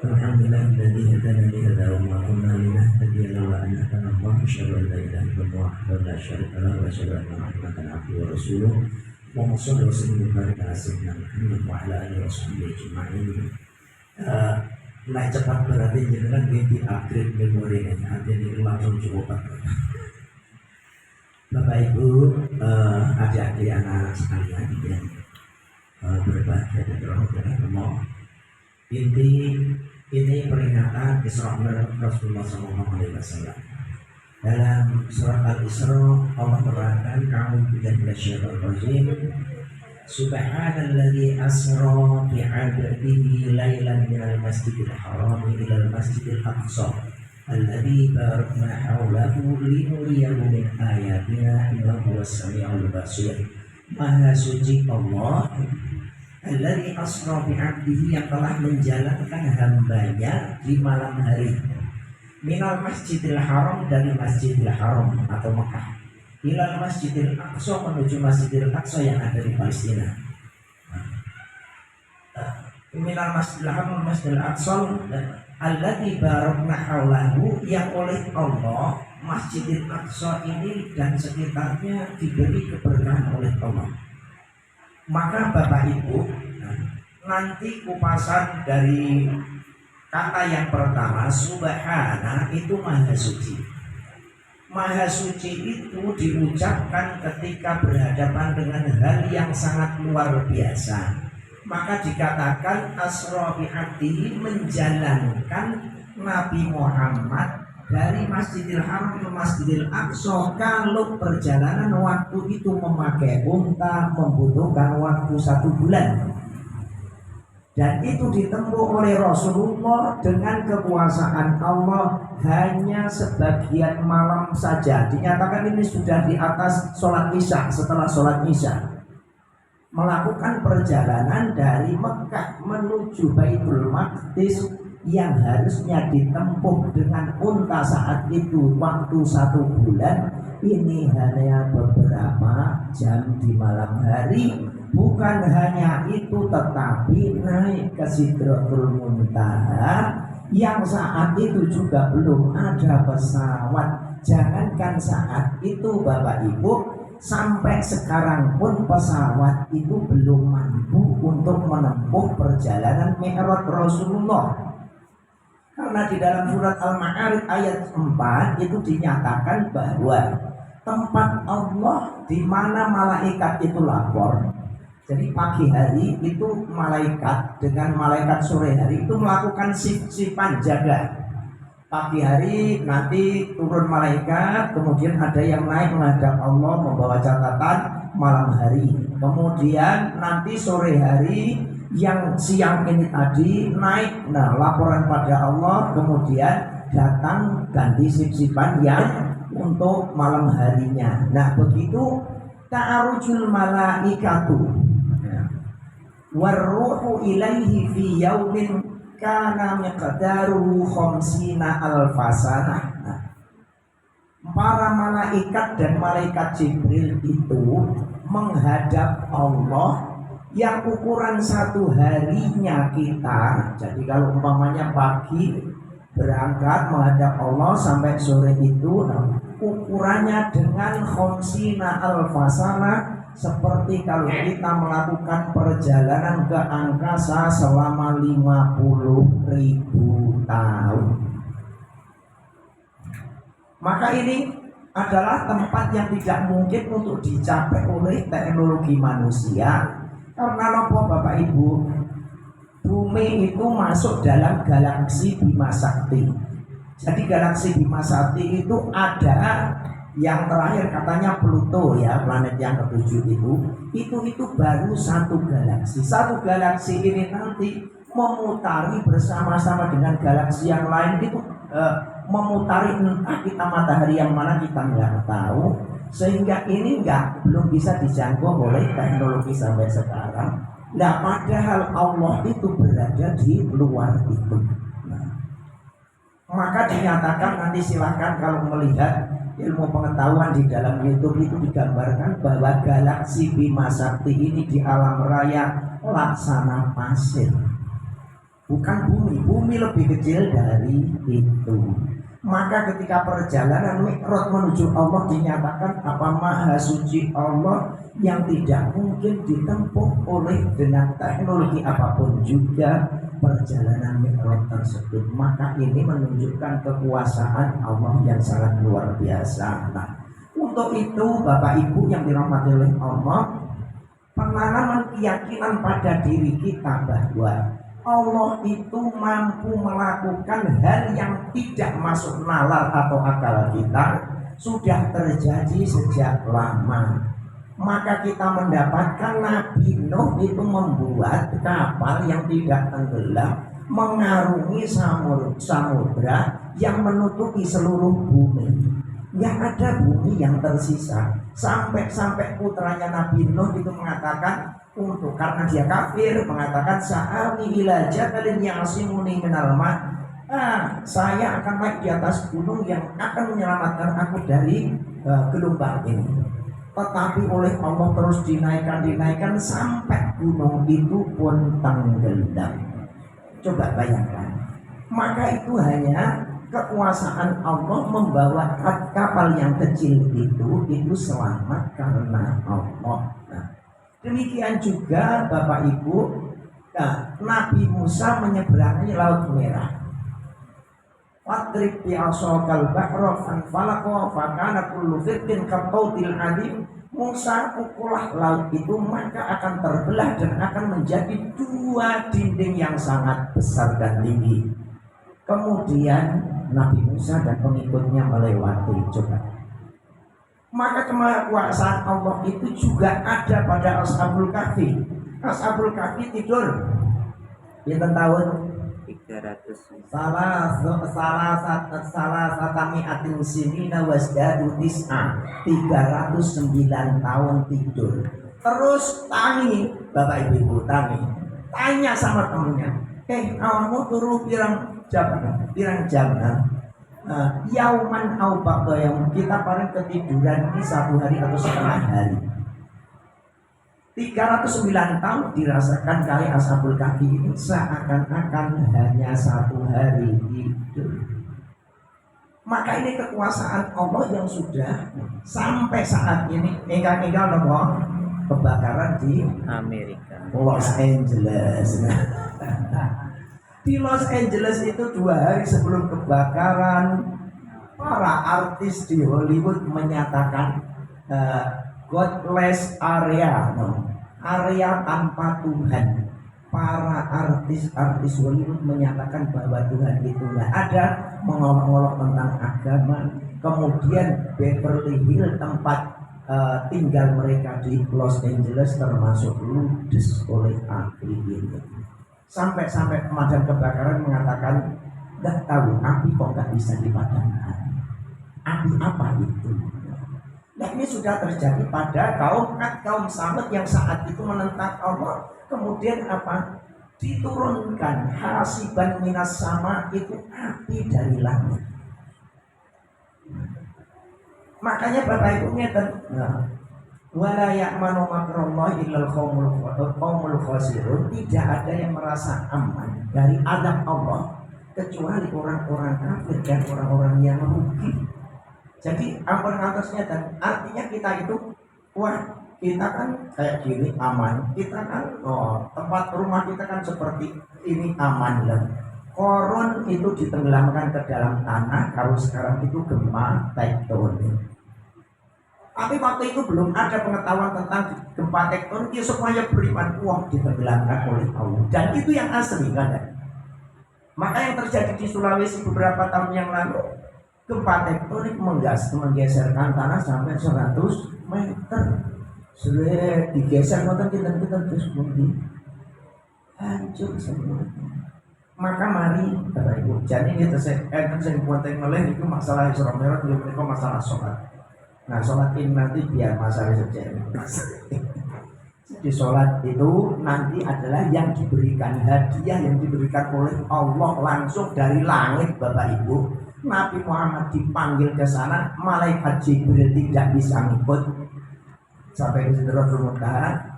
Alhamdulillahilladzi hadana li hadza wa ma kunna linahtadiya laula an hadana Allah. Asyhadu an la ilaha illallah wa la syarika lahu wa asyhadu anna Muhammadan abduhu wa rasuluh. Allahumma shalli wa sallim wa barik ala sayyidina Muhammad wa ala alihi wa sahbihi ajma'in. Naik cepat berarti jenengan ganti upgrade memori ini. Artinya langsung cukup. Bapak Ibu, adik-adik anak sekalian yang berbahagia dan berhormat Allah. Ini peringatan Isra Mi'raj Rasulullah SAW. Dalam surat Al-Isra Allah menerangkan a'udzu billahi minasyaitonir rajim. Subhanalladzi asra bi'abdihi lailan minal masjidil haram ilal masjidil aqsa alladzi barakna haulahu linuriyahu min ayatina innahu was-sami'ul basir. Maha suci Allah alladzi asra bi'abdihi, yang telah menjalankan hambanya di malam hari, minal masjidil haram, dari masjidil haram atau Mekah, ilal masjidil aqsa, menuju masjidil aqsa yang ada di Palestina. Minal masjidil haram masjidil aqsa alladzi barakna haulahu, yang oleh Allah masjidil aqsa ini dan sekitarnya diberi keberkahan oleh Allah. Maka Bapak Ibu, nanti kupasan dari kata yang pertama, subhana, itu maha suci. Maha suci itu diucapkan ketika berhadapan dengan hal yang sangat luar biasa. Maka dikatakan asra bi'abdihi, menjalankan Nabi Muhammad dari Masjidil Haram ke Masjidil Aqsa. Kalau perjalanan waktu itu memakai unta membutuhkan waktu 1 bulan, dan itu ditempuh oleh Rasulullah dengan kekuasaan Allah hanya sebagian malam saja. Dinyatakan ini sudah di atas sholat isya. Setelah sholat isya melakukan perjalanan dari Mekah menuju Baitul Maqdis yang harusnya ditempuh dengan unta saat itu waktu 1 bulan, ini hanya beberapa jam di malam hari. Bukan hanya itu, tetapi naik ke Sidratul Muntaha yang saat itu juga belum ada pesawat. Jangankan saat itu Bapak Ibu, sampai sekarang pun pesawat itu belum mampu untuk menempuh perjalanan Mi'raj Rasulullah. Karena di dalam surat Al-Ma'arij ayat 4 itu dinyatakan bahwa tempat Allah di mana malaikat itu lapor. Jadi pagi hari itu malaikat dengan malaikat sore hari itu melakukan sip-sipan jaga. Pagi hari nanti turun malaikat, kemudian ada yang naik menghadap Allah membawa catatan malam hari. Kemudian nanti sore hari yang siang ini tadi naik, laporan pada Allah, kemudian datang ganti sip-sipan yang untuk malam harinya. Nah begitu ta'arujul malaikatu warruhu ilaihi fi yaumin kana miqdaruhu khamsina alfasanah. Para malaikat dan malaikat Jibril itu menghadap Allah yang ukuran 1 harinya kita. Jadi kalau umpamanya pagi berangkat menghadap Allah sampai sore itu, ukurannya dengan khamsina alfasana, seperti kalau kita melakukan perjalanan ke angkasa selama 50.000 tahun. Maka ini adalah tempat yang tidak mungkin untuk dicapai oleh teknologi manusia. Karena apa Bapak Ibu? Bumi itu masuk dalam galaksi Bima Sakti. Jadi galaksi Bima Sakti itu ada yang terakhir katanya Pluto ya, planet yang ke-7 itu baru 1 galaksi. 1 galaksi ini nanti memutari bersama-sama dengan galaksi yang lain itu memutari, entah kita matahari yang mana kita nggak tahu, sehingga ini belum bisa dijangkau oleh teknologi sampai sekarang. Nah padahal Allah itu berada di luar itu. Maka dinyatakan, nanti silahkan kalau melihat ilmu pengetahuan di dalam YouTube itu digambarkan bahwa galaksi Bima Sakti ini di alam raya laksana pasir. bukan bumi lebih kecil dari itu. Maka ketika perjalanan Mi'raj menuju Allah dinyatakan apa maha suci Allah yang tidak mungkin ditempuh oleh dengan teknologi apapun juga perjalanan Mi'raj tersebut. Maka ini menunjukkan kekuasaan Allah yang sangat luar biasa. Nah, untuk itu Bapak Ibu yang dirahmati oleh Allah, penanaman keyakinan pada diri kita bahwa Allah itu mampu melakukan hal yang tidak masuk nalar atau akal kita sudah terjadi sejak lama. Maka kita mendapatkan Nabi Nuh itu membuat kapal yang tidak tenggelam mengarungi samudra yang menutupi seluruh bumi. Nggak ada bumi yang tersisa. Sampai putranya Nabi Nuh itu mengatakan, untuk karena dia kafir, mengatakan sa'awi ila jabalin ya'simuni minal ma'. Saya akan naik di atas gunung yang akan menyelamatkan aku dari gelombang ini. Tetapi oleh Allah terus dinaikkan sampai gunung itu pun tenggelam. Coba bayangkan. Maka itu hanya kekuasaan Allah membawa kapal yang kecil itu selamat karena Allah. Demikian juga Bapak Ibu, Nabi Musa menyeberangi Laut Merah. Wadrib bi'asokal bahra fanfalaqa fakana kullu firqin kattautil adim. Musa pukullah laut itu maka akan terbelah dan akan menjadi dua dinding yang sangat besar dan tinggi. Kemudian Nabi Musa dan pengikutnya melewati. Coba. Maka kekuasaan Allah itu juga ada pada Ashabul Kahfi. Ashabul Kahfi tidur di tahun 300. salah satami atin sini nawasdadu tis'a 309 tahun tidur. Terus tangi Bapak Ibu tanya sama temennya, awakmu turu pirang jam yauman au ba'da yaum, kita paling ketiduran ini satu hari atau setengah hari. 309 tahun dirasakan kali Ashabul Kahfi ini seakan-akan hanya satu hari tidur. Maka ini kekuasaan Allah yang sudah sampai saat ini. Engkau nopo kebakaran di Amerika, Los Angeles. Di Los Angeles itu 2 hari sebelum kebakaran, para artis di Hollywood menyatakan godless area, area tanpa Tuhan. Para artis Hollywood menyatakan bahwa Tuhan itu nggak ada, mengolok-olok tentang agama. Kemudian Beverly Hills tempat tinggal mereka di Los Angeles termasuk ludes oleh api ini. Sampai pemadam kebakaran mengatakan nggak tahu api kok nggak bisa dipadamkan. Api apa itu? Nah, ini sudah terjadi pada kaum Samud yang saat itu menentang Allah. Kemudian apa? Diturunkan hasiban minas sama, itu api dari langit. Makanya Bapak Ibu ngeten, wala ya'manu makrallahi illal qaumul khasirun. Tidak ada yang merasa aman dari azab Allah kecuali orang-orang kafir dan orang-orang yang rugi. Jadi ampun atasnya, dan artinya kita itu kita kan kayak gini aman, kita kan tempat rumah kita kan seperti ini aman lah. Korun itu ditenggelamkan ke dalam tanah. Kalau sekarang itu gempa tektonik. Tapi waktu itu belum ada pengetahuan tentang gempa tektonik, semuanya beriman ditenggelamkan oleh Allah. Dan itu yang asli kan? Maka yang terjadi di Sulawesi beberapa tahun yang lalu, gempa tektonik menggeserkan tanah sampai 100 meter. Sudah digeser kita terus kemudian hancur semua. Maka mari Bapak Ibu, jadi ini saya buat teknologi itu masalah Isra Mi'raj, itu masalah sholat. Nah, sholat ini nanti biar masalah saja. Di sholat itu nanti adalah yang diberikan hadiah, yang diberikan oleh Allah langsung dari langit Bapak Ibu. Nabi Muhammad dipanggil ke sana, malaikat Jibril tidak bisa ngikut sampai ke Sidratul Muntaha.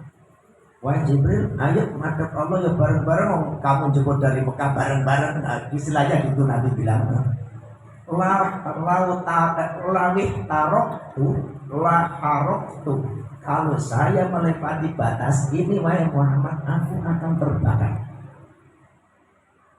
Wahai Jibril, ayo madhep Allah ya bareng-bareng, kamu jemput dari Mekah bareng-bareng. Nah, istilahnya gitu Nabi bilang. Lawih tarok tuh, harok tuh. Kalau saya melewati batas ini, wahai Muhammad, aku akan terbakar.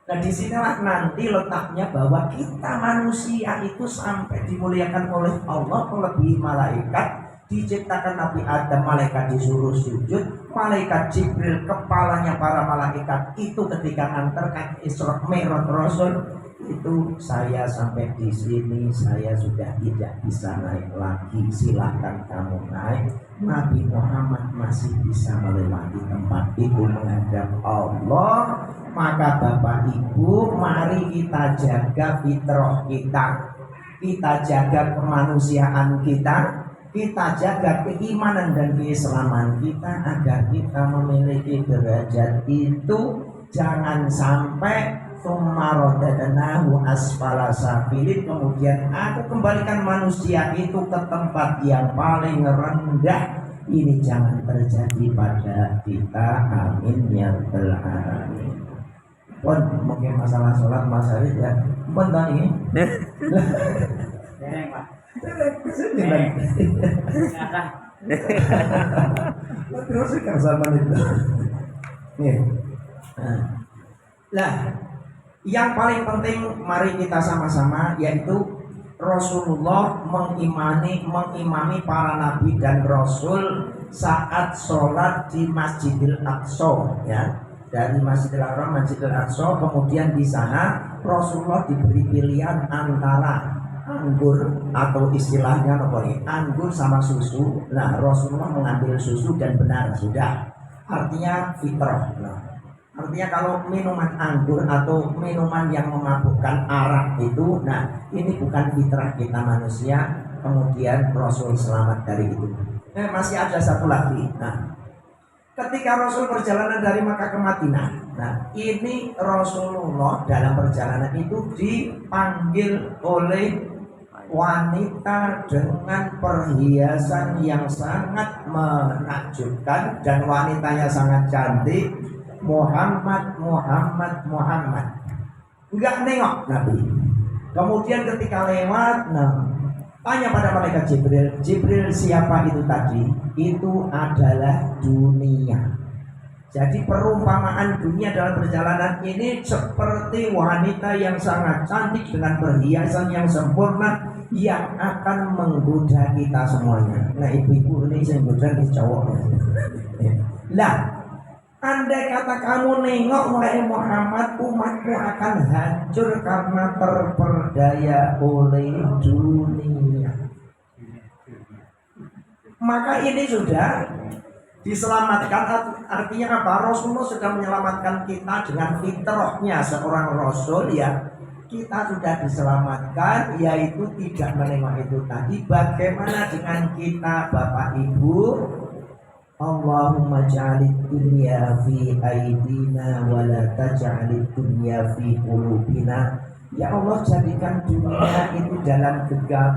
Nah, disinilah nanti letaknya bahwa kita manusia itu sampai dimuliakan oleh Allah melebihi malaikat. Diciptakan Nabi Adam, malaikat disuruh sujud, malaikat Jibril kepalanya para malaikat itu ketika antarkan Isra Mi'raj Rasul itu, saya sampai di sini, saya sudah tidak bisa naik lagi, silakan kamu naik. Nabi Muhammad masih bisa melewati tempat itu menghadap Allah. Maka Bapak Ibu, mari kita jaga fitrah kita jaga kemanusiaan kita jaga keimanan dan keislaman kita agar kita memiliki derajat itu. Jangan sampai sumarodadanahu asfala safilin, kemudian aku kembalikan manusia itu ke tempat yang paling rendah. Ini jangan terjadi pada kita, amin ya rabbal alamin. Pun mungkin masalah sholat Mas Arif ya, pun tadi terus kan sama itu. Nah, yang paling penting mari kita sama-sama, yaitu Rasulullah mengimami para nabi dan rasul saat sholat di Masjidil Aqsa, ya, dari Masjidil Haram Masjidil Aqsa. Kemudian di sana Rasulullah diberi pilihan antara anggur atau istilahnya anggur sama susu. Nah, Rasulullah mengambil susu dan benar sudah, artinya fitrah. Nah, artinya kalau minuman anggur atau minuman yang memabukkan arak itu, nah ini bukan fitrah kita manusia. Kemudian Rasul selamat dari itu. Masih ada satu lagi. Nah, ketika Rasul perjalanan dari Makkah ke Madinah, nah ini Rasulullah dalam perjalanan itu dipanggil oleh wanita dengan perhiasan yang sangat menakjubkan dan wanitanya sangat cantik. Muhammad. Enggak nengok Nabi. Kemudian ketika lewat, nah tanya pada malaikat Jibril, siapa itu tadi? Itu adalah dunia. Jadi perumpamaan dunia dalam perjalanan ini seperti wanita yang sangat cantik dengan perhiasan yang sempurna yang akan menggoda kita semuanya. Nah, ibu-ibu ini yang goda di cowoknya. Lah, andai kata kamu nengok wahai Muhammad, umatmu akan hancur karena terperdaya oleh dunia. Maka ini sudah diselamatkan, artinya apa? Rasulullah sudah menyelamatkan kita dengan fitrahnya seorang rasul, ya. Kita sudah diselamatkan, yaitu tidak menengok itu tadi. Bagaimana dengan kita Bapak Ibu? Allahumma ja'alid dunya fi aidina wa la taj'alid dunya fi qulubina. Ya Allah, jadikan dunia itu dalam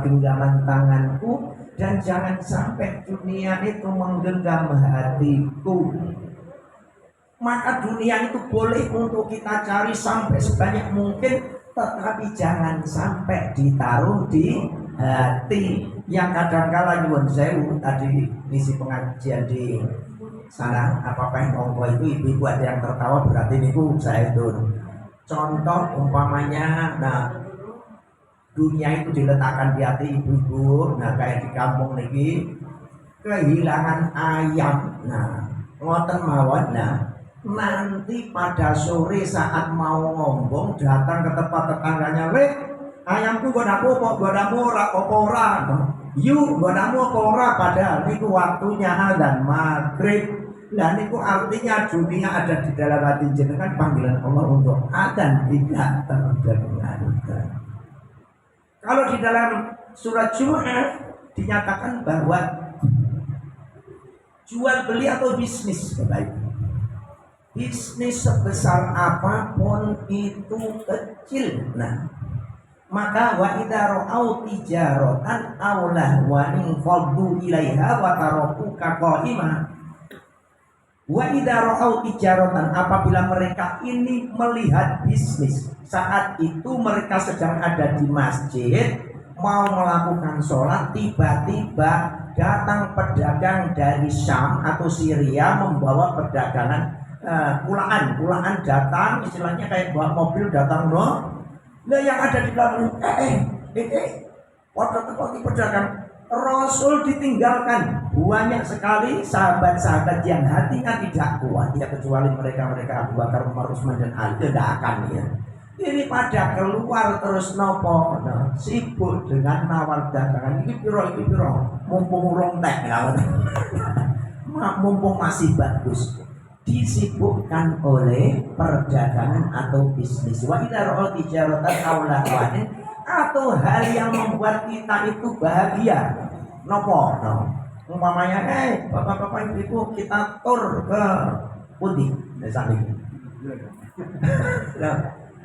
genggaman tanganku, dan jangan sampai dunia itu menggenggam hatiku. Maka dunia itu boleh untuk kita cari sampai sebanyak mungkin, tetapi jangan sampai ditaruh di hati. Yang kadang-kala nyuwun sewu, tadi misi pengajian di sana apa-apa ngomong itu ibu-ibu ada yang tertawa, berarti niku saya itu contoh umpamanya. Nah, dunia itu diletakkan di hati ibu-ibu. Nah, kayak di kampung niki kehilangan ayam. Nah, ngoten mawon. Nah, nanti pada sore saat mau ngombong datang ke tempat tetangganya, "Rek, ayamku godamu ora. Yuk, godamu apa ora?" Padahal niku waktunya azan maghrib. Lah niku artinya dunia ada di dalam hati jenengan, panggilan Allah untuk azan tidak terdengar. Kalau di dalam surat Jumat dinyatakan bahwa jual beli atau bisnis, baik, bisnis sebesar apapun itu kecil. Nah, maka wa idza ra'au tijaratan aw lahwan faddu ilaiha wa tarakuka qa'ima. Wa idza ra'au tijaratan, apabila mereka ini melihat bisnis, saat itu mereka sedang ada di masjid mau melakukan sholat, tiba-tiba datang pedagang dari Syam atau Syria membawa perdagangan kulaan datang, istilahnya kayak bawa mobil datang no. Nah yang ada di belakang waktu pedagang Rasul ditinggalkan, banyak sekali sahabat-sahabat yang hatinya tidak kuat, ya kecuali mereka Abu Bakar, Umar, Utsman dan Ali, tidak akan ya. Ini pada keluar terus nopo, sibuk dengan nawar dagangan. Ini piro, mumpung urung tek ya, mumpung masih bagus, disibukkan oleh perdagangan atau bisnis. Wa idza ra'a tijaratan aw lahwan, atau hal yang membuat kita itu bahagia. Nopo? Umpamanya, bapak-bapak ibu kita tur ke pundi, desa ini.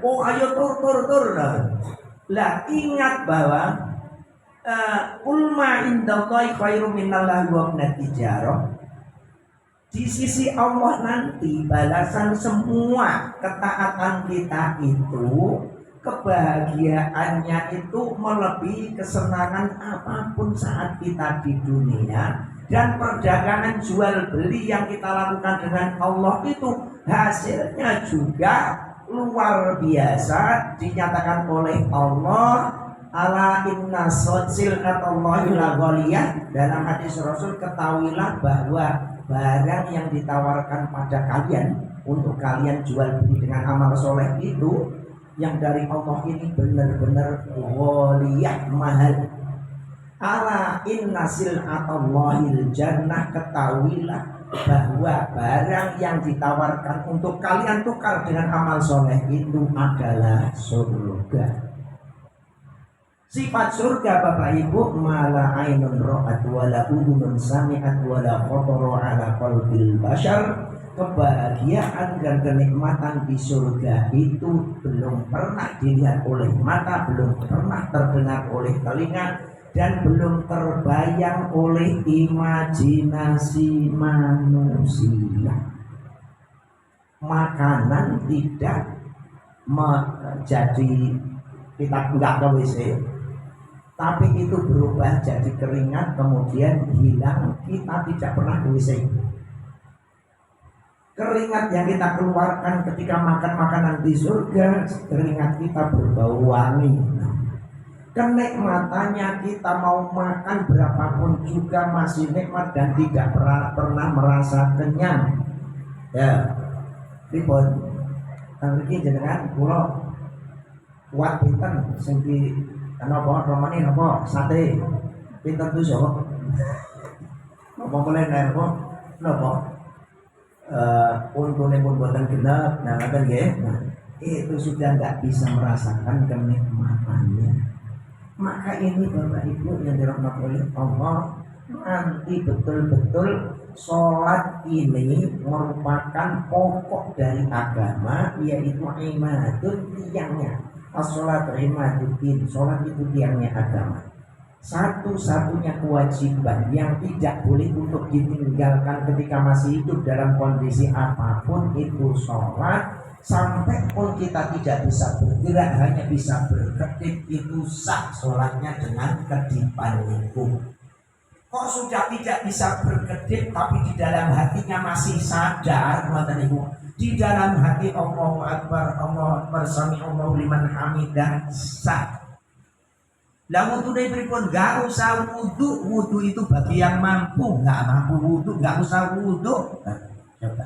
Oh ayo tur. Lah ingat bahwa ulma indallahi khairum minallahi wa minat tijarah. Di sisi Allah nanti balasan semua ketaatan kita itu, kebahagiaannya itu melebihi kesenangan apapun saat kita di dunia. Dan perdagangan jual beli yang kita lakukan dengan Allah itu hasilnya juga luar biasa, dinyatakan oleh Allah, ala inna sil'atallahi la ghaliyah. Dalam hadis Rasul, ketahuilah bahwa barang yang ditawarkan pada kalian untuk kalian jual beli dengan amal soleh itu yang dari Allah ini benar-benar ghaliyah, mahal. Ala inna sil'atallahil jannah, ketahuilah bahwa barang yang ditawarkan untuk kalian tukar dengan amal soleh itu adalah surga. Sifat surga Bapak Ibu, mala ainun ra'at wala udhunun sami'at wala khatara ala qalbil bashar. Kebahagiaan dan kenikmatan di surga itu belum pernah dilihat oleh mata, belum pernah terdengar oleh telinga, dan belum terbayang oleh imajinasi manusia. Makanan tidak menjadi kita enggak ke WC, tapi itu berubah jadi keringat kemudian hilang, kita tidak pernah ke WC. Keringat yang kita keluarkan ketika makan makanan di surga, keringat kita berbau wangi. Kenikmatannya kita mau makan berapapun juga masih nikmat dan tidak pernah merasa kenyang. Ya, ribon. Tapi jenengan kula kuat pinten sing di napa romane napa sate pinten tuh sok. Napa boleh napa untune pun buatan genap, nah kan itu sudah nggak bisa merasakan kenikmatannya. Maka ini Bapak Ibu yang dirahmati oleh Allah, nanti betul-betul sholat ini merupakan pokok dari agama, yaitu imadun, tiangnya. As-sholatu imaduddin, sholat itu tiangnya agama. Satu-satunya kewajiban yang tidak boleh untuk ditinggalkan ketika masih hidup dalam kondisi apapun itu sholat. Sampai pun kita tidak bisa bergerak, hanya bisa berkedip, itu sah sholatnya dengan kedipan itu. Kok sudah tidak bisa berkedip tapi di dalam hatinya masih sadar, di dalam hati Allahu Akbar, Allahu Akbar, sami Allahu liman hamidah, sah. Lah wudu pripun? Gak usah wudu. Wudu itu bagi yang mampu. Gak mampu wudu, gak usah wudu. Coba.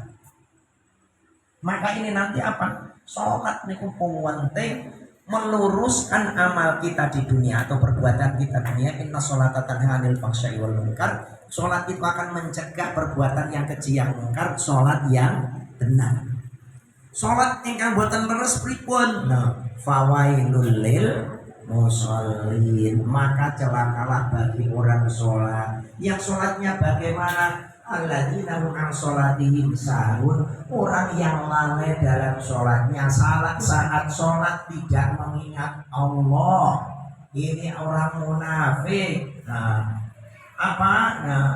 Maka ini nanti apa? Sholat niku penting meluruskan amal kita di dunia atau perbuatan kita di dunia. Inna sholata tanha 'anil fahsya'i wal munkar. Sholat itu akan mencegah perbuatan yang keji yang mungkar. Sholat yang benar. Sholat ingkang boten leres pripun? Nah, fawailul lil musallin, maka celakalah bagi orang sholat. Yang sholatnya bagaimana? Alladzina hum an sholatihim sahun, orang yang lalai dalam sholatnya, saat sholat tidak mengingat Allah. Ini orang munafik. Nah, apa? Nah,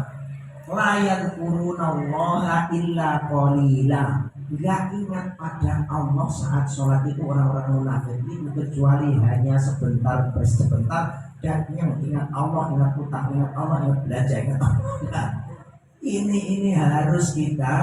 la yadhkurunallaha illa qalila. Gak ingat pada Allah saat sholat itu orang-orang munafik itu kecuali hanya sebentar dan yang ingat Allah, ingat utang, ingat Allah, ingat belajar, ingat Allah. Nah, ini harus kita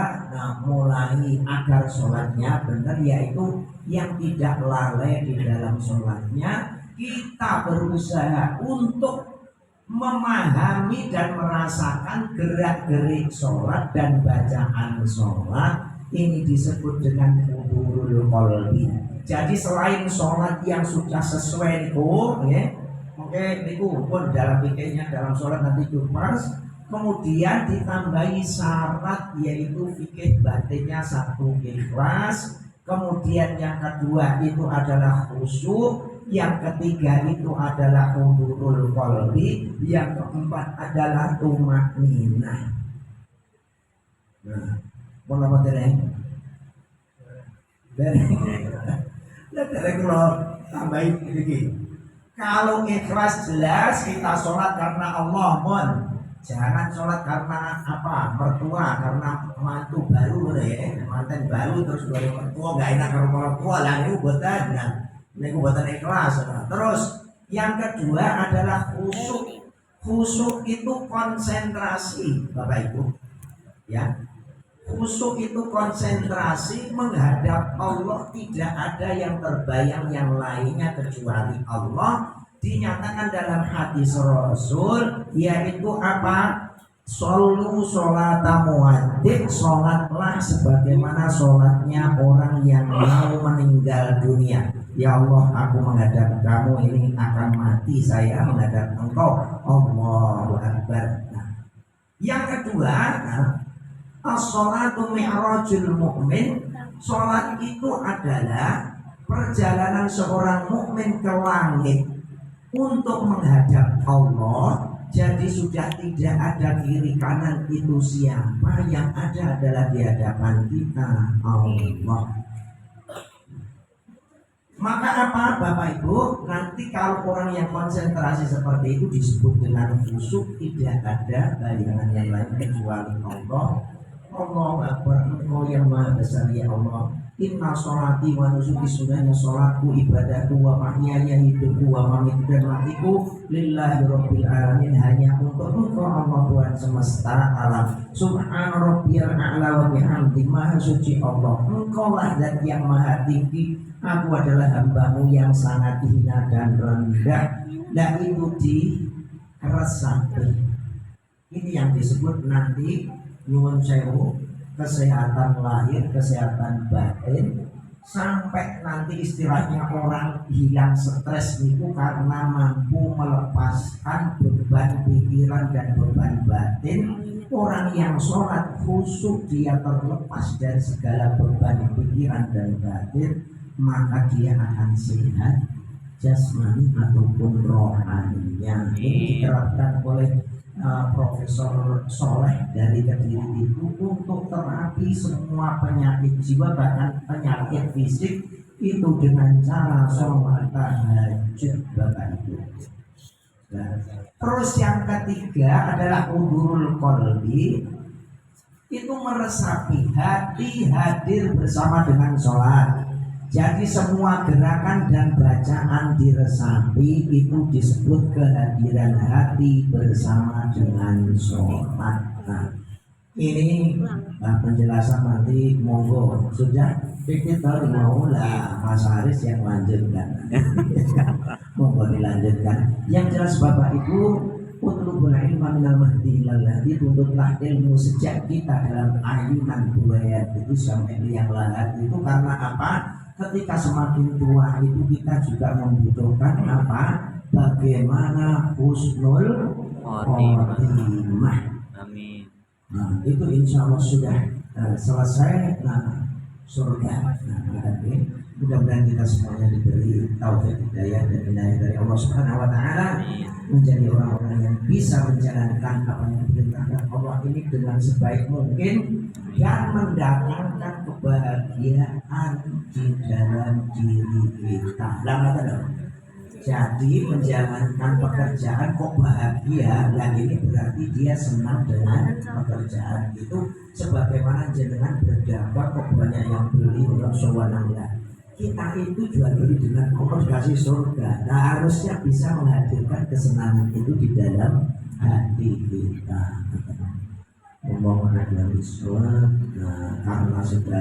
mulai agar sholatnya benar, yaitu yang tidak lalai di dalam sholatnya. Kita berusaha untuk memahami dan merasakan gerak-gerik sholat dan bacaan sholat. Ini disebut dengan hudurul qalbi. Jadi selain sholat yang sudah sesuai niku, ya, oke, niku pun dalam fikihnya dalam sholat nanti pas. Kemudian ditambahi syarat yaitu fikih batinnya satu ikhlas. Kemudian yang kedua itu adalah khusyuk. Yang ketiga itu adalah hudurul qalbi. Yang keempat adalah tumakninah. Nah, mau nama tereng? Tereng kalau tambahin ini. Kalau ikhlas jelas kita sholat karena Allah, mon. Jangan sholat karena apa? Mertua, karena mantu baru ya, mantan baru terus dari mertua gak enak karena mertua lah, ini buatan, nah, ini buatan ikhlas. Nah. Terus yang kedua adalah khusyuk. Khusyuk itu konsentrasi, Bapak Ibu, ya. Khusyuk itu konsentrasi menghadap Allah, tidak ada yang terbayang yang lainnya kecuali Allah. Dinyatakan dalam hadis Rasul yaitu apa? Shollu sholata muadzin, sholatlah sebagaimana sholatnya orang yang mau meninggal dunia. Ya Allah, aku menghadap kamu ini akan mati, saya menghadap engkau. Allahu Akbar. Nah, yang kedua, as-sholatu mi'rajul mu'min. Sholat itu adalah perjalanan seorang mukmin ke langit untuk menghadap Allah. Jadi sudah tidak ada kiri kanan itu siapa, yang ada adalah di hadapan kita Allah. Maka apa Bapak Ibu? Nanti kalau orang yang konsentrasi seperti itu disebut dengan khusyuk, tidak ada bayangan yang lain kecuali Allah. Allahu Akbar, Engkau yang Maha Besar ya Allah. Inna sholati wa nusuki, sunahnya sholatku, ibadahku, wa mahyaya, hidupku, wa mamit dan matiku lillahi rabbil alamin, hanya untuk Engkau Allah Tuhan semesta alam. Subhana rabbiyal a'la wa bihamdi, maha suci Allah, Engkau lah zat yang maha tinggi, aku adalah hambamu yang sangat hina dan rendah. Dan itu diresapi. Ini yang disebut nanti nyuwun sewu, kesehatan lahir, kesehatan batin, sampai nanti istilahnya orang hilang stres itu karena mampu melepaskan beban pikiran dan beban batin. Orang yang sholat khusyuk, dia terlepas dari segala beban pikiran dan batin, maka dia akan sehat jasmani ataupun rohaninya. Ini diterapkan oleh Profesor Soleh dari Kediri itu untuk terapi semua penyakit jiwa, bahkan penyakit fisik itu dengan cara sholat tahajud, Bapak Ibu. Nah, terus yang ketiga adalah hudurul qalbi, itu meresapi hati hadir bersama dengan sholat. Jadi semua gerakan dan bacaan diresapi, itu disebut kehadiran hati bersama dengan sholat. Nah, ini penjelasan nanti monggo sudah kita mau lah Mas Haris yang lanjutkan. Monggo dilanjutkan. Yang jelas Bapak Ibu, utlubul ilma minal mahdi ilal lahdi, tuntutlah ilmu sejak kita dalam ayunan buaya itu sampai liang lahat. Itu karena apa? Ketika semakin tua itu kita juga membutuhkan apa? Bagaimana husnul khotimah. Amin. Nah, itu insya Allah sudah selesai. Nah, surga. Nah, mudah-mudahan kita semuanya diberi taufik hidayah dan hidayah dari Allah Subhanahu Wa Taala, menjadi orang-orang yang bisa menjalankan apa yang diperintahkan Allah ini dengan sebaik mungkin dan mendatangkan kebahagiaan di dalam diri kita. Lama Jadi menjalankan pekerjaan kok bahagia, yang ini berarti dia senang dengan pekerjaan itu. Sebagaimana jenengan berdakwah kok banyak yang beli untuk subhanallah. Kita itu jual beli dengan Allah kasih surga. Nah harusnya bisa menghadirkan kesenangan itu di dalam hati kita. Memohon agar Islam, karena sudah